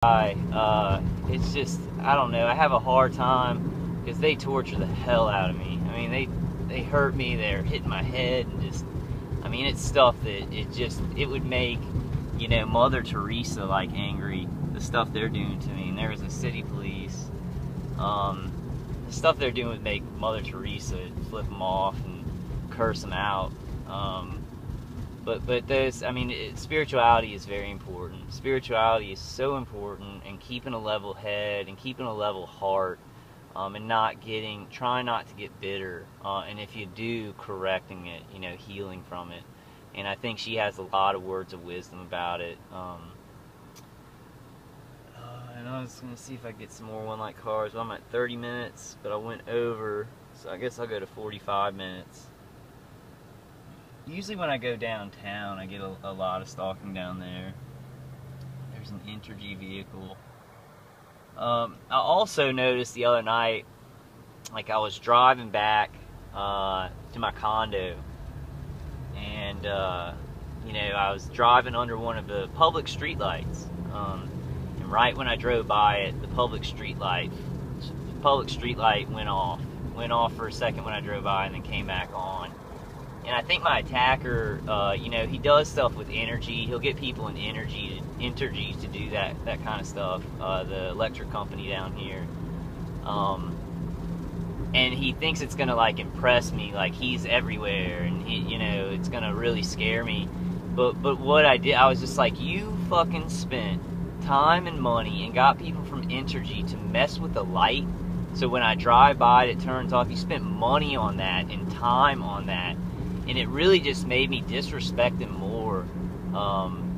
It's just, I don't know, I have a hard time because they torture the hell out of me. I mean, they hurt me, they're hitting my head, and just, I mean, it's stuff that it would make, Mother Teresa, like, angry, the stuff they're doing to me. And there was a city police, the stuff they're doing would make Mother Teresa flip them off and curse them out. But there's, I mean, spirituality is very important. Spirituality is so important, and keeping a level head and keeping a level heart, and trying not to get bitter. And if you do, correcting it, healing from it. And I think she has a lot of words of wisdom about it. And I was going to see if I get some more One Light cars. Well, I'm at 30 minutes, but I went over, so I guess I'll go to 45 minutes. Usually when I go downtown, I get a lot of stalking down there. There's an Entergy vehicle. I also noticed the other night, like I was driving back to my condo, and I was driving under one of the public streetlights, and right when I drove by it, the public streetlight went off for a second when I drove by, and then came back on. And I think my attacker, he does stuff with energy. He'll get people in Entergy to do that kind of stuff. The electric company down here, and he thinks it's gonna like impress me, like he's everywhere, and it's gonna really scare me. But what I did, I was just like, you fucking spent time and money and got people from Entergy to mess with the light, so when I drive by it turns off. You spent money on that and time on that. And it really just made me disrespect him more,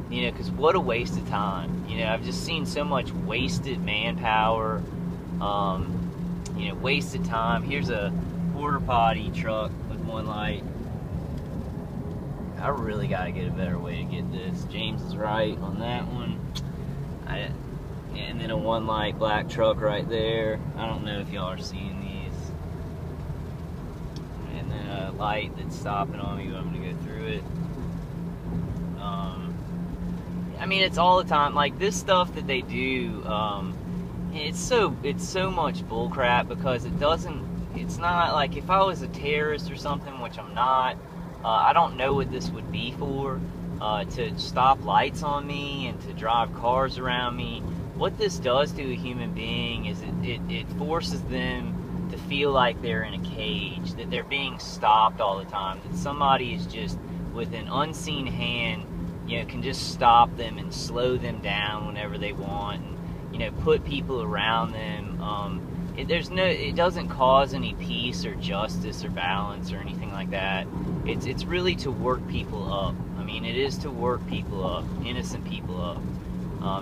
because what a waste of time. I've just seen so much wasted manpower, wasted time. Here's a porta potty truck with One Light. I really got to get a better way to get this. James is right on that one. And then a One Light black truck right there. I don't know if y'all are seeing these. And then a light that's stopping on me, but I'm gonna go through it. I mean, it's all the time. Like this stuff that they do, it's so much bullcrap, because it's not like, if I was a terrorist or something, which I'm not. I don't know what this would be for, to stop lights on me and to drive cars around me. What this does to a human being is it forces them to feel like they're in a cage, that they're being stopped all the time, that somebody is just with an unseen hand, can just stop them and slow them down whenever they want, and put people around them. It doesn't cause any peace or justice or balance or anything like that. It's really to work people up. I mean, it is to work people up, innocent people up.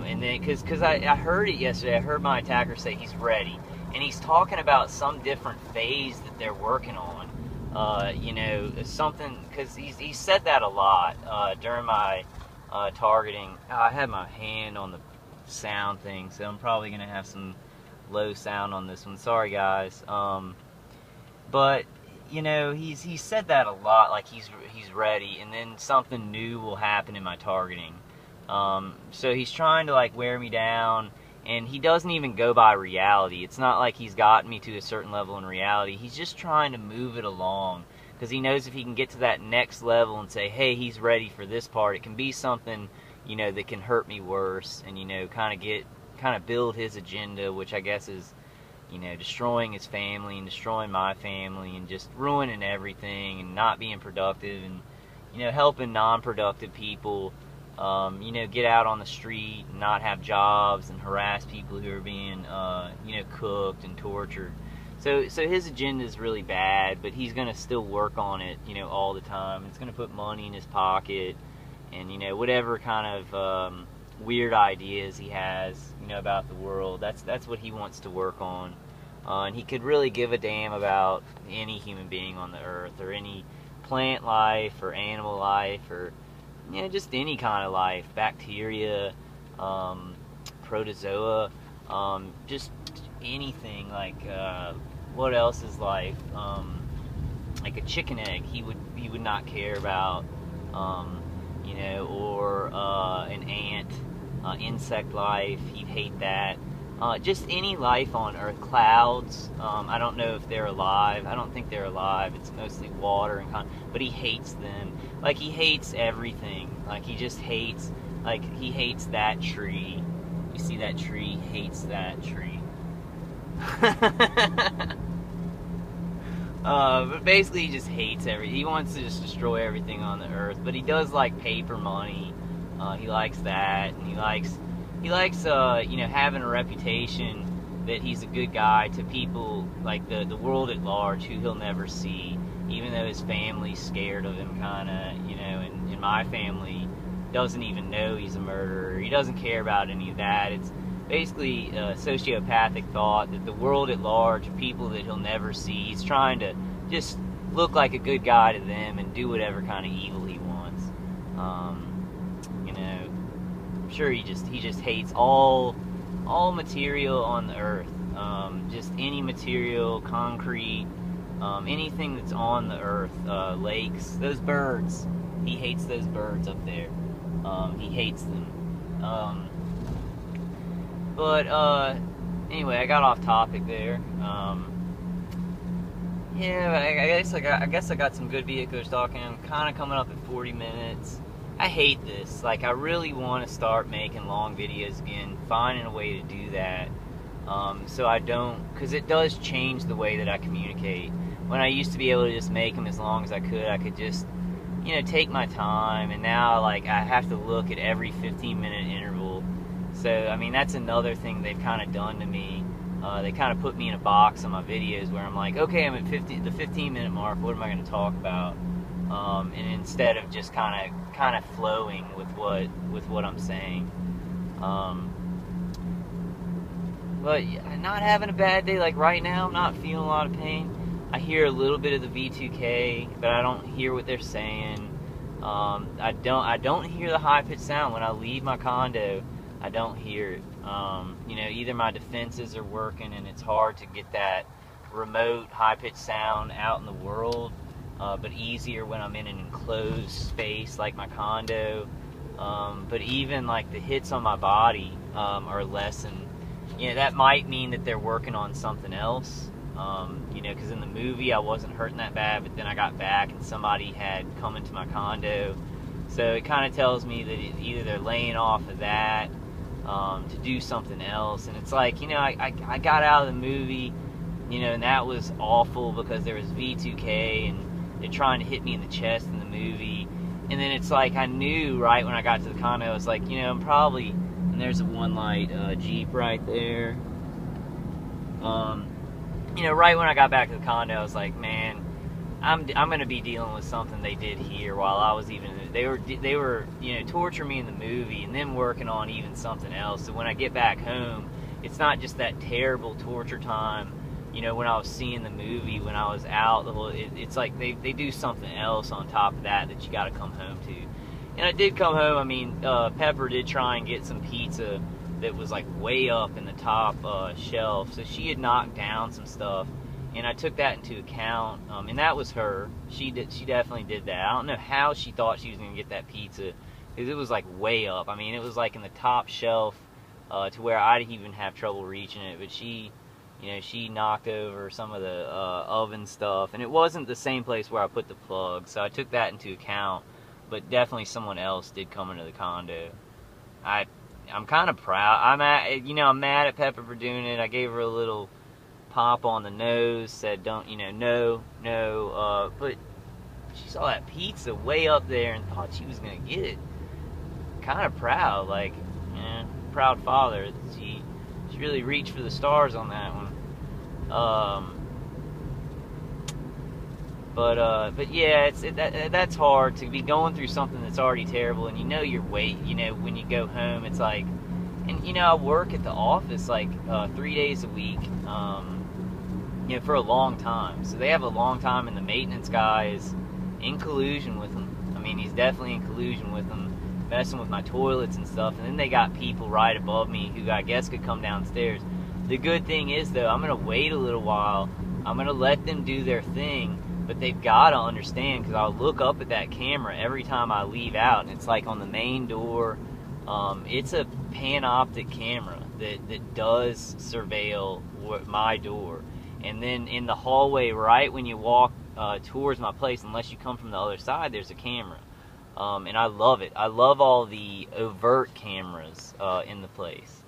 And then, because I heard it yesterday, I heard my attacker say he's ready. And he's talking about some different phase that they're working on. Something, because he said that a lot during my targeting. I had my hand on the sound thing, so I'm probably going to have some low sound on this one. Sorry, guys. But, he said that a lot, like he's ready, and then something new will happen in my targeting. So he's trying to, like, wear me down. And he doesn't even go by reality. It's not like he's gotten me to a certain level in reality. He's just trying to move it along, because he knows if he can get to that next level and say, hey, he's ready for this part, it can be something, that can hurt me worse, and, kind of build his agenda, which I guess is, destroying his family and destroying my family and just ruining everything and not being productive and, helping non-productive people, get out on the street and not have jobs and harass people who are being, cooked and tortured. So his agenda is really bad, but he's going to still work on it, all the time. It's going to put money in his pocket and, whatever kind of weird ideas he has, about the world. That's what he wants to work on. And he could really give a damn about any human being on the earth, or any plant life or animal life, or just any kind of life, bacteria, protozoa, just anything. Like what else is life? Like a chicken egg, he would not care about, or an ant, insect life, he'd hate that. Just any life on Earth. Clouds, I don't know if they're alive. I don't think they're alive. It's mostly water and but he hates them. Like, he hates everything. Like, he just hates, like, he hates that tree. You see that tree? He hates that tree. But basically he just hates everything. He wants to just destroy everything on the Earth. But he does like paper money. He likes that, and he likes you know, having a reputation that he's a good guy to people, like the world at large, who he'll never see, even though his family's scared of him, kind of, you know. And my family doesn't even know he's a murderer. He doesn't care about any of that. It's basically a sociopathic thought that the world at large, people that he'll never see, he's trying to just look like a good guy to them and do whatever kind of evil he wants. You know, I'm sure he just hates all material on the Earth. Just any material, concrete, anything that's on the Earth, lakes, those birds. He hates those birds up there. He hates them. But anyway, I got off topic there. Yeah, I guess I got some good vehicles talking. I'm kind of coming up at 40 minutes. I hate this. Like, I really want to start making long videos again, finding a way to do that. So I don't, because it does change the way that I communicate. When I used to be able to just make them as long as I could just, you know, take my time, and now, like, I have to look at every 15-minute interval. So, I mean, that's another thing they've kind of done to me. They kind of put me in a box on my videos where I'm like, okay, I'm at the 15-minute mark, what am I going to talk about? And instead of just kind of flowing with what I'm saying. But not having a bad day. Like, right now, I'm not feeling a lot of pain. I hear a little bit of the V2K, but I don't hear what they're saying. I don't hear the high-pitched sound when I leave my condo. I don't hear it. You know, either my defenses are working and it's hard to get that remote high-pitched sound out in the world, but easier when I'm in an enclosed space like my condo. But even like the hits on my body are lessened. You know, that might mean that they're working on something else. You know, because in the movie I wasn't hurting that bad, but then I got back and somebody had come into my condo. So it kind of tells me that either they're laying off of that to do something else. And it's like, you know, I got out of the movie, you know, and that was awful because there was V2K and they're trying to hit me in the chest in the movie. And then it's like I knew right when I got to the condo, I was like, you know, I'm probably, and there's a one light Jeep right there. You know, right when I got back to the condo, I was like, man, I'm gonna be dealing with something they did here while I was even. They were you know, torturing me in the movie and then working on even something else. So when I get back home, it's not just that terrible torture time. You know, when I was seeing the movie, when I was out, it's like they do something else on top of that you got to come home to. And I did come home. I mean, Pepper did try and get some pizza that was like way up in the top shelf, so she had knocked down some stuff, and I took that into account. And that was her. She definitely did that. I don't know how she thought she was gonna get that pizza, because it was like way up. I mean, it was like in the top shelf to where I'd even have trouble reaching it. But she, you know, she knocked over some of the oven stuff, and it wasn't the same place where I put the plug, so I took that into account. But definitely someone else did come into the condo. I'm kind of proud. I'm mad at Pepper for doing it. I gave her a little pop on the nose, said don't, you know, no, but she saw that pizza way up there and thought she was gonna get it. Kind of proud, like, yeah, proud father. She really reached for the stars on that one. But yeah, that's hard to be going through something that's already terrible, and you know your weight. You know, when you go home, it's like, and you know, I work at the office like 3 days a week, you know, for a long time. So they have a long time, and the maintenance guy is in collusion with them. I mean, he's definitely in collusion with them, messing with my toilets and stuff. And then they got people right above me who I guess could come downstairs. The good thing is, though, I'm gonna wait a little while. I'm gonna let them do their thing. But they've got to understand, because I'll look up at that camera every time I leave out, and it's like on the main door. It's a panoptic camera that does surveil my door. And then in the hallway, right when you walk towards my place, unless you come from the other side, there's a camera. And I love it. I love all the overt cameras in the place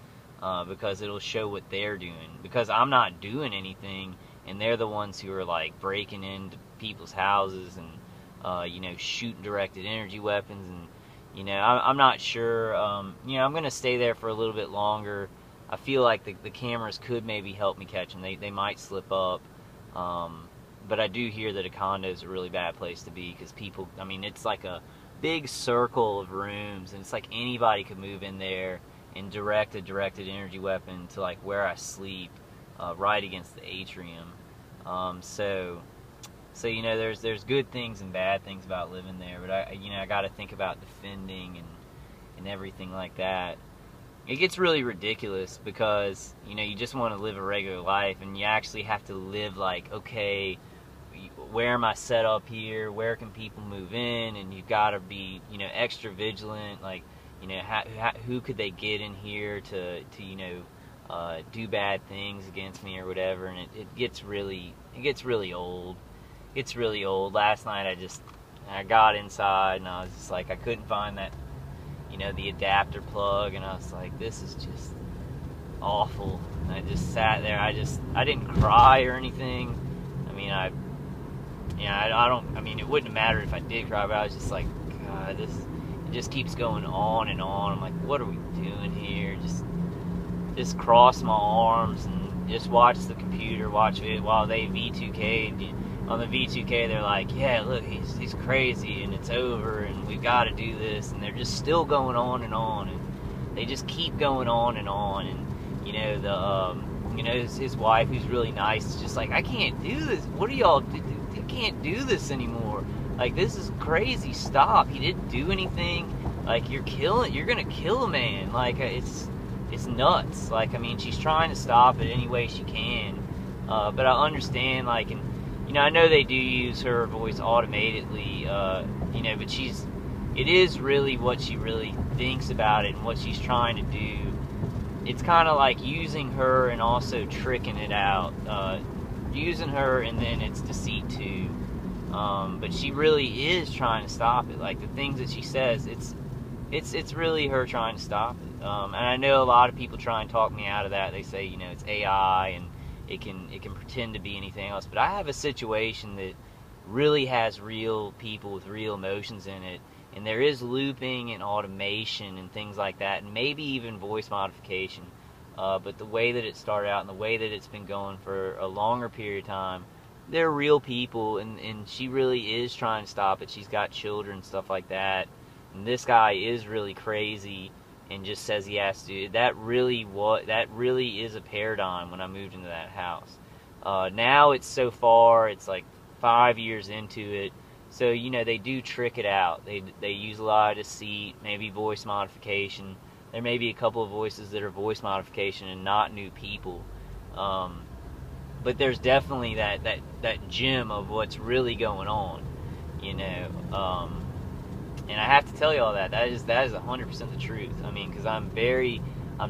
because it'll show what they're doing. Because I'm not doing anything, and they're the ones who are like breaking into people's houses and you know, shooting directed energy weapons. And you know, I'm not sure. You know, I'm gonna stay there for a little bit longer. I feel like the cameras could maybe help me catch them. They might slip up. But I do hear that a condo is a really bad place to be because people, I mean, it's like a big circle of rooms, and it's like anybody could move in there and direct a directed energy weapon to like where I sleep, right against the atrium. So you know, there's good things and bad things about living there, but I got to think about defending and everything like that. It gets really ridiculous because, you know, you just want to live a regular life, and you actually have to live like, okay, where am I set up here? Where can people move in? And you've got to be, you know, extra vigilant. Like, you know, who could they get in here to you know, do bad things against me or whatever? And it gets really old. It's really old. Last night I got inside and I was just like, I couldn't find that, you know, the adapter plug, and I was like, this is just awful. And I just sat there. I didn't cry or anything. I mean, I mean, it wouldn't have mattered if I did cry, but I was just like, God, it just keeps going on and on. I'm like, what are we doing here? Just cross my arms and just watch the computer, watch it while they V2K'd. On the V2K, they're like, yeah, look, he's crazy, and it's over, and we've got to do this, and they're just still going on, and they just keep going on, and you know, you know, his wife, who's really nice, is just like, I can't do this. What are y'all do? I can't do this anymore. Like, this is crazy. Stop. He didn't do anything. Like, you're gonna kill a man. Like, it's nuts. Like, I mean, she's trying to stop it any way she can, but I understand, like, and you know, I know they do use her voice automatically, you know, but it is really what she really thinks about it and what she's trying to do. It's kind of like using her and also tricking it out. Using her and then it's deceit too. But she really is trying to stop it. Like, the things that she says, it's really her trying to stop it. And I know a lot of people try and talk me out of that. They say, you know, it's AI and it can pretend to be anything else. But I have a situation that really has real people with real emotions in it, and there is looping and automation and things like that, and maybe even voice modification. But the way that it started out and the way that it's been going for a longer period of time, they're real people, and she really is trying to stop it. She's got children, stuff like that. And this guy is really crazy and just says he has to. That really is a paradigm when I moved into that house. Now it's so far, it's like 5 years into it. So, you know, they do trick it out. They use a lot of deceit, maybe voice modification. There may be a couple of voices that are voice modification and not new people. But there's definitely that gem of what's really going on, you know. And I have to tell you all that is 100% the truth. I mean, because I'm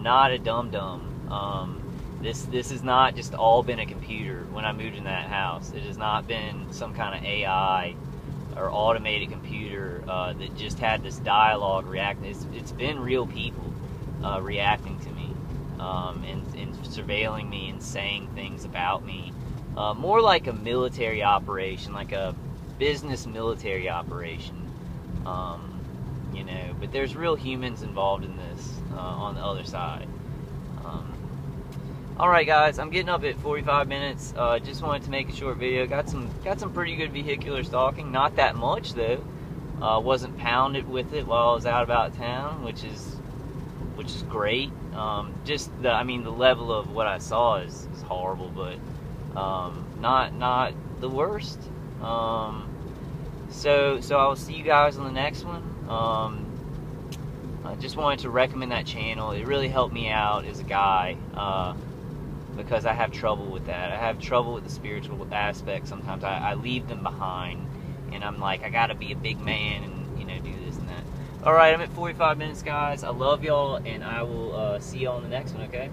not a dum-dum. This has not just all been a computer when I moved in that house. It has not been some kind of AI or automated computer that just had this dialogue reacting. It's been real people reacting to me and surveilling me and saying things about me. More like a military operation, like a business military operation. You know, but there's real humans involved in this on the other side. Alright guys, I'm getting up at 45 minutes. Just wanted to make a short video. Got some pretty good vehicular stalking. Not that much though. Wasn't pounded with it while I was out about town, which is great. Just the level of what I saw is horrible, but not the worst. So I will see you guys on the next one. I just wanted to recommend that channel. It really helped me out as a guy, because I have trouble with that. I have trouble with the spiritual aspect sometimes. I leave them behind, and I'm like, I gotta be a big man and, you know, do this and that. All right, I'm at 45 minutes, guys. I love y'all, and I will see y'all on the next one, okay?